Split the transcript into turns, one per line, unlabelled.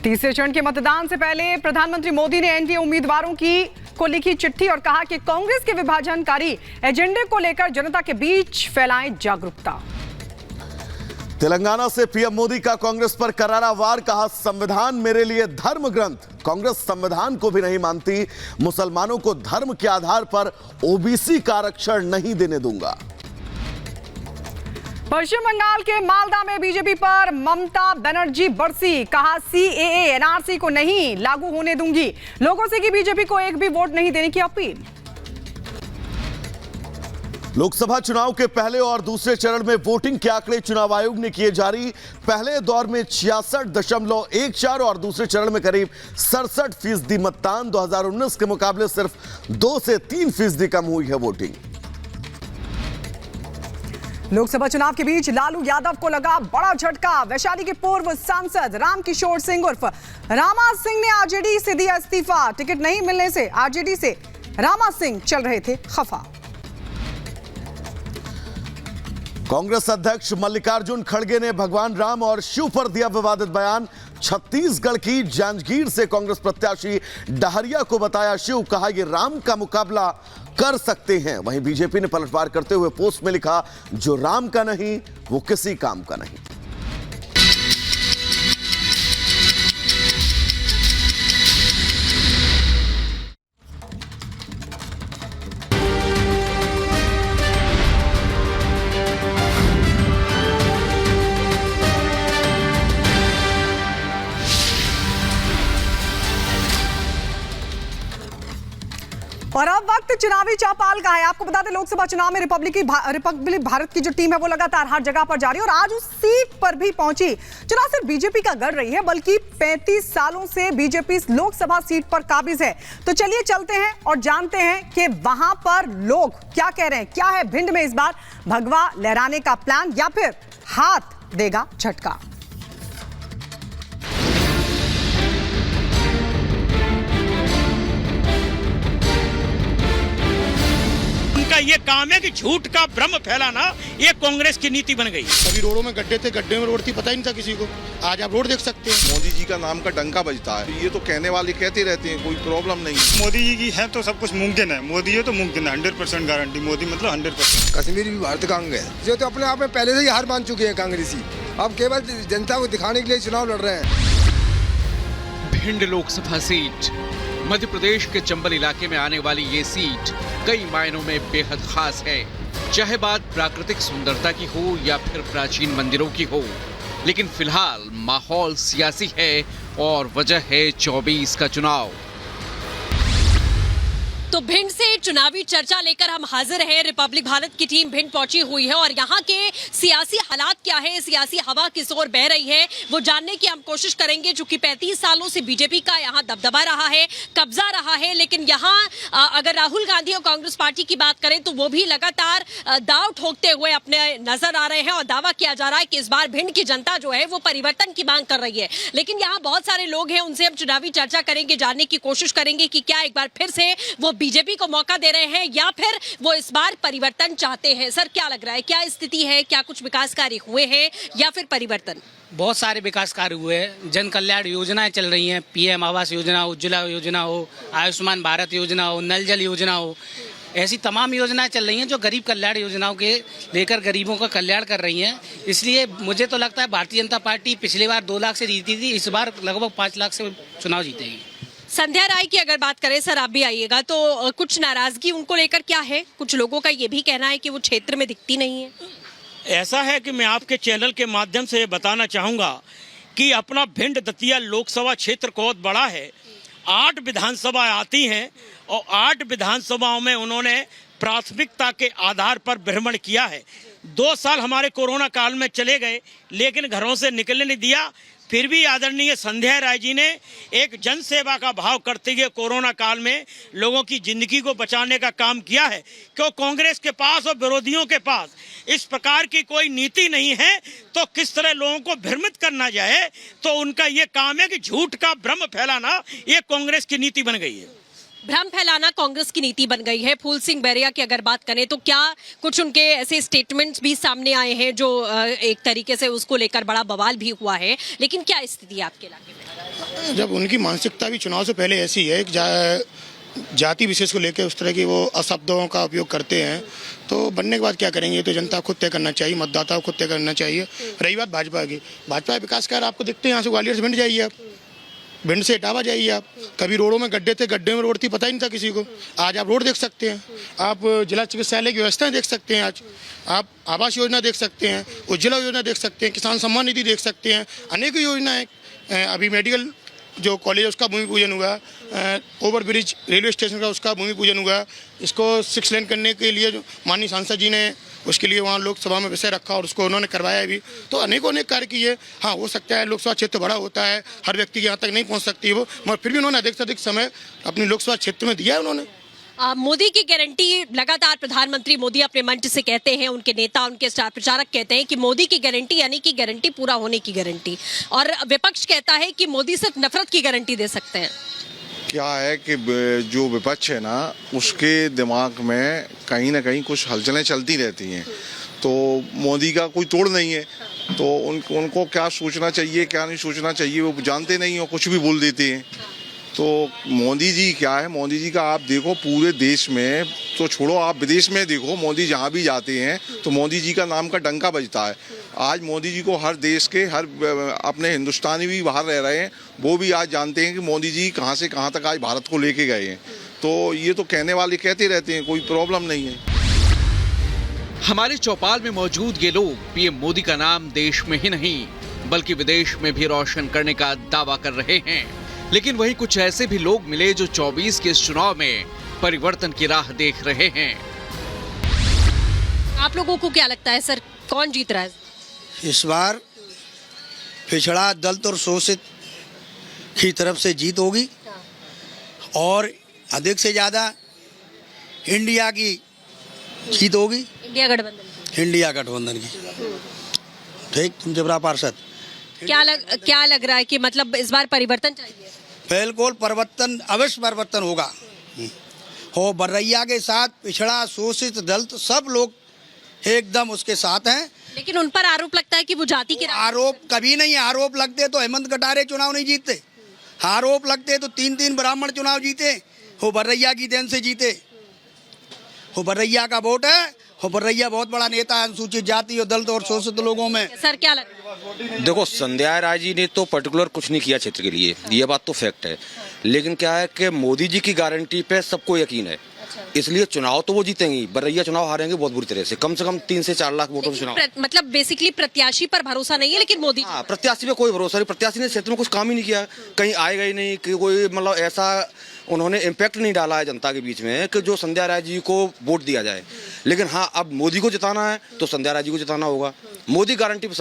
तीसरे चरण के मतदान से पहले प्रधानमंत्री मोदी ने एनडीए उम्मीदवारों को लिखी चिट्ठी और कहा कि कांग्रेस के विभाजनकारी एजेंडे को लेकर जनता के बीच फैलाएं जागरूकता।
तेलंगाना से पीएम मोदी का कांग्रेस पर करारा वार, कहा संविधान मेरे लिए धर्म ग्रंथ, कांग्रेस संविधान को भी नहीं मानती, मुसलमानों को धर्म के आधार पर ओबीसी का आरक्षण नहीं देने दूंगा।
पश्चिम बंगाल के मालदा में बीजेपी पर ममता बनर्जी बरसी, कहा सीएए एनआरसी को नहीं लागू होने दूंगी, लोगों से की बीजेपी को एक भी वोट नहीं देने की अपील।
लोकसभा चुनाव के पहले और दूसरे चरण में वोटिंग के आंकड़े चुनाव आयोग ने किए जारी। पहले दौर में 66.14 और दूसरे चरण में करीब 67% मतदान। 2019 के मुकाबले सिर्फ 2 से 3% कम हुई है वोटिंग।
लोकसभा चुनाव के बीच लालू यादव को लगा बड़ा झटका। वैशाली के पूर्व सांसद रामकिशोर सिंह उर्फ रामा सिंह ने आरजेडी से दिया इस्तीफा। टिकट नहीं मिलने से आरजेडी से रामा सिंह चल रहे थे खफा।
कांग्रेस अध्यक्ष मल्लिकार्जुन खड़गे ने भगवान राम और शिव पर दिया विवादित बयान। छत्तीसगढ़ की जांजगीर से कांग्रेस प्रत्याशी डहरिया को बताया शिव, कहा ये राम का मुकाबला कर सकते हैं। वहीं बीजेपी ने पलटवार करते हुए पोस्ट में लिखा, जो राम का नहीं वो किसी काम का नहीं।
और अब वक्त चुनावी चौपाल का है। आपको बता दें, लोकसभा चुनाव में रिपब्लिक भारत की जो टीम है वो लगातार हर जगह पर जारी और आज उस सीट पर भी पहुंची। चुनाव सिर्फ बीजेपी का गढ़ रही है, बल्कि 35 सालों से बीजेपी इस लोकसभा सीट पर काबिज है। तो चलिए चलते हैं और जानते हैं कि वहां पर लोग क्या कह रहे हैं। क्या है भिंड में इस बार भगवा लहराने का प्लान या फिर हाथ देगा झटका?
ये काम है कि झूठ का भ्रम फैलाना, ये कांग्रेस की नीति बन गई।
कभी रोडों में गड्ढे थे, गड्ढे में रोड थी, पता ही नहीं था किसी को। आज आप रोड देख सकते हैं।
मोदी जी का नाम का डंका बजता है। ये तो कहने वाले कहते रहते हैं, कोई प्रॉब्लम नहीं।
मोदी जी की है तो सब कुछ मुमकिन है। मोदी है तो मुमकिन है, 100% गारंटी। मोदी मतलब 100%।
कश्मीर भी भारत का अंग है, जो तो अपने आप में पहले से ही हार मान चुके हैं कांग्रेसी। अब केवल जनता को दिखाने के लिए चुनाव लड़ रहे हैं।
भिंड लोकसभा सीट, मध्य प्रदेश के चंबल इलाके में आने वाली ये सीट कई मायनों में बेहद खास है। चाहे बात प्राकृतिक सुंदरता की हो या फिर प्राचीन मंदिरों की हो, लेकिन फिलहाल माहौल सियासी है और वजह है 24 का चुनाव।
तो भिंड से चुनावी चर्चा लेकर हम हाजिर हैं। रिपब्लिक भारत की टीम भिंड पहुंची हुई है और यहाँ के सियासी हालात क्या है, सियासी हवा किस ओर बह रही है, वो जानने की हम कोशिश करेंगे। चूंकि 35 सालों से बीजेपी का यहाँ दबदबा रहा है, कब्जा रहा है, लेकिन यहाँ अगर राहुल गांधी और कांग्रेस पार्टी की बात करें तो वो भी लगातार दाव ठोकते हुए अपने नजर आ रहे हैं और दावा किया जा रहा है कि इस बार भिंड की जनता जो है वो परिवर्तन की मांग कर रही है। लेकिन यहाँ बहुत सारे लोग हैं, उनसे हम चुनावी चर्चा करेंगे, जानने की कोशिश करेंगे कि क्या एक बार फिर से वो बीजेपी को मौका दे रहे हैं या फिर वो इस बार परिवर्तन चाहते हैं। सर, क्या लग रहा है, क्या स्थिति है? क्या कुछ विकास कार्य हुए हैं या फिर परिवर्तन?
बहुत सारे विकास कार्य हुए हैं। जन कल्याण योजनाएं चल रही हैं। पीएम आवास योजना, उज्ज्वला योजना हो, आयुष्मान भारत योजना हो, नल जल योजना हो, ऐसी तमाम योजनाएं चल रही हैं जो गरीब कल्याण योजनाओं के लेकर गरीबों का कल्याण कर रही हैं। इसलिए मुझे तो लगता है भारतीय जनता पार्टी पिछली बार 2 लाख से जीती थी, इस बार लगभग 5 लाख से चुनाव जीतेगी।
संध्या राय की अगर बात करें, सर आप भी आइएगा, तो कुछ नाराजगी उनको लेकर क्या है? कुछ लोगों का ये भी कहना है कि वो क्षेत्र में दिखती नहीं है।
ऐसा है कि मैं आपके चैनल के माध्यम से बताना चाहूंगा कि अपना भिंड दतिया लोकसभा क्षेत्र बहुत बड़ा है। 8 विधानसभा आती हैं और 8 विधानसभाओं में उन्होंने प्राथमिकता के आधार पर भ्रमण किया है। 2 साल हमारे कोरोना काल में चले गए, लेकिन घरों से निकलने नहीं दिया। फिर भी आदरणीय संध्या राय जी ने एक जन सेवा का भाव करते हुए कोरोना काल में लोगों की जिंदगी को बचाने का काम किया है। क्यों कांग्रेस के पास और विरोधियों के पास इस प्रकार की कोई नीति नहीं है, तो किस तरह लोगों को भ्रमित करना जाए, तो उनका ये काम है कि झूठ का भ्रम फैलाना, ये कांग्रेस की नीति बन गई है।
भ्रम फैलाना कांग्रेस की नीति बन गई है। फूल सिंह बैरिया की अगर बात करें तो क्या कुछ उनके ऐसे स्टेटमेंट्स भी सामने आए हैं जो एक तरीके से उसको लेकर बड़ा बवाल भी हुआ है, लेकिन क्या स्थिति है आपके इलाके में?
जब उनकी मानसिकता भी चुनाव से पहले ऐसी है कि जाति विशेष को लेकर उस तरह की वो अशब्दों का उपयोग करते हैं, तो बनने के बाद क्या करेंगे तो जनता खुद तय करना चाहिए, मतदाता को खुद तय करना चाहिए। रही बात भाजपा की, भाजपा विकास कार्य आपको दिखते हैं, यहाँ से ग्वालियर से भिंड जाइए आप, भिंड से इटावा जाइए आप, कभी रोडों में गड्ढे थे, गड्ढे में रोड थी, पता ही नहीं था किसी को। आज आप रोड देख सकते हैं, आप जिला चिकित्सालय की व्यवस्थाएं देख सकते हैं, आज आप आवास योजना देख सकते हैं, उज्ज्वला योजना देख सकते हैं, किसान सम्मान निधि देख सकते हैं, अनेक योजनाएं। अभी मेडिकल जो कॉलेज है उसका भूमि पूजन हुआ, ओवर ब्रिज रेलवे स्टेशन का उसका भूमि पूजन हुआ। इसको 6 लेन करने के लिए जो माननीय सांसद जी ने उसके लिए वहाँ लोकसभा में विषय रखा और उसको उन्होंने करवाया भी। तो अनेक कार्य किए। हाँ, हो सकता है लोकसभा क्षेत्र बड़ा होता है, हर व्यक्ति के यहाँ तक नहीं पहुँच सकती वो, मगर फिर भी उन्होंने अधिक से अधिक समय अपनी लोकसभा क्षेत्र में दिया है उन्होंने।
मोदी की गारंटी लगातार प्रधानमंत्री मोदी अपने मंच से कहते हैं, उनके नेता, उनके स्टार प्रचारक कहते हैं कि मोदी की गारंटी यानी कि गारंटी पूरा होने की गारंटी, और विपक्ष कहता है कि मोदी सिर्फ नफरत की गारंटी दे सकते हैं।
क्या है कि जो विपक्ष है ना, उसके दिमाग में कहीं ना कहीं कुछ हलचलें चलती रहती हैं। तो मोदी का कोई तोड़ नहीं है, तो उनको क्या सोचना चाहिए क्या नहीं सोचना चाहिए वो जानते नहीं हो, कुछ भी बोल देते हैं। तो मोदी जी क्या है, मोदी जी का आप देखो पूरे देश में, तो छोड़ो आप विदेश में देखो, मोदी जहाँ भी जाते हैं तो मोदी जी का नाम का डंका बजता है। आज मोदी जी को हर देश के, हर अपने हिंदुस्तानी भी बाहर रह रहे हैं, वो भी आज जानते हैं कि मोदी जी कहाँ से कहाँ तक आज भारत को लेके गए हैं। तो ये तो कहने वाले कहते रहते हैं, कोई प्रॉब्लम नहीं है।
हमारे चौपाल में मौजूद ये लोग पीएम मोदी का नाम देश में ही नहीं बल्कि विदेश में भी रोशन करने का दावा कर रहे हैं। लेकिन वहीं कुछ ऐसे भी लोग मिले जो 24 के इस चुनाव में परिवर्तन की राह देख रहे हैं।
आप लोगों को क्या लगता है सर, कौन जीत रहा है
इस बार? पिछड़ा, दलित और शोषित की तरफ से जीत होगी और अधिक से ज्यादा इंडिया की जीत होगी।
इंडिया गठबंधन
की। ठीक, तुम जबरा पार्षद,
क्या लग रहा है कि मतलब इस बार परिवर्तन चाहिए?
बिल्कुल परिवर्तन, अवश्य परिवर्तन होगा। हो बर्रैया के साथ पिछड़ा, शोषित, दलित सब लोग एकदम उसके साथ हैं।
लेकिन उन पर आरोप लगता है कि वो जाति के
आरोप कभी नहीं, आरोप लगते तो हेमंत कटारे चुनाव नहीं जीतते, आरोप लगते तो 3 ब्राह्मण चुनाव जीते, हो बर्रैया की देन से जीते। हो बर्रैया का वोट है, हो बर्रैया बहुत बड़ा नेता है अनुसूचित जाति और दलित और शोषित लोगों में।
सर क्या लग रहा है?
देखो, संध्या राय जी ने तो पर्टिकुलर कुछ नहीं किया क्षेत्र के लिए, ये बात तो फैक्ट है। लेकिन क्या है कि मोदी जी की गारंटी पे सबको यकीन है, इसलिए चुनाव तो वो जीतेंगी। बर्रैया चुनाव हारेंगे बहुत बुरी तरह से, कम 3 से 4 लाख वोटों से चुनाव।
मतलब बेसिकली प्रत्याशी पर भरोसा नहीं है, लेकिन मोदी,
हाँ, प्रत्याशी पे कोई भरोसा नहीं। प्रत्याशी ने क्षेत्र में कुछ काम ही नहीं किया, कहीं आएगा ही नहीं, कि कोई मतलब ऐसा उन्होंने इम्पैक्ट नहीं डाला है जनता के बीच में कि जो संध्या राय जी को वोट दिया जाए। लेकिन हाँ, अब मोदी को जिताना है तो संध्या राय जी को जिताना होगा। मोदी गारंटी पे सबको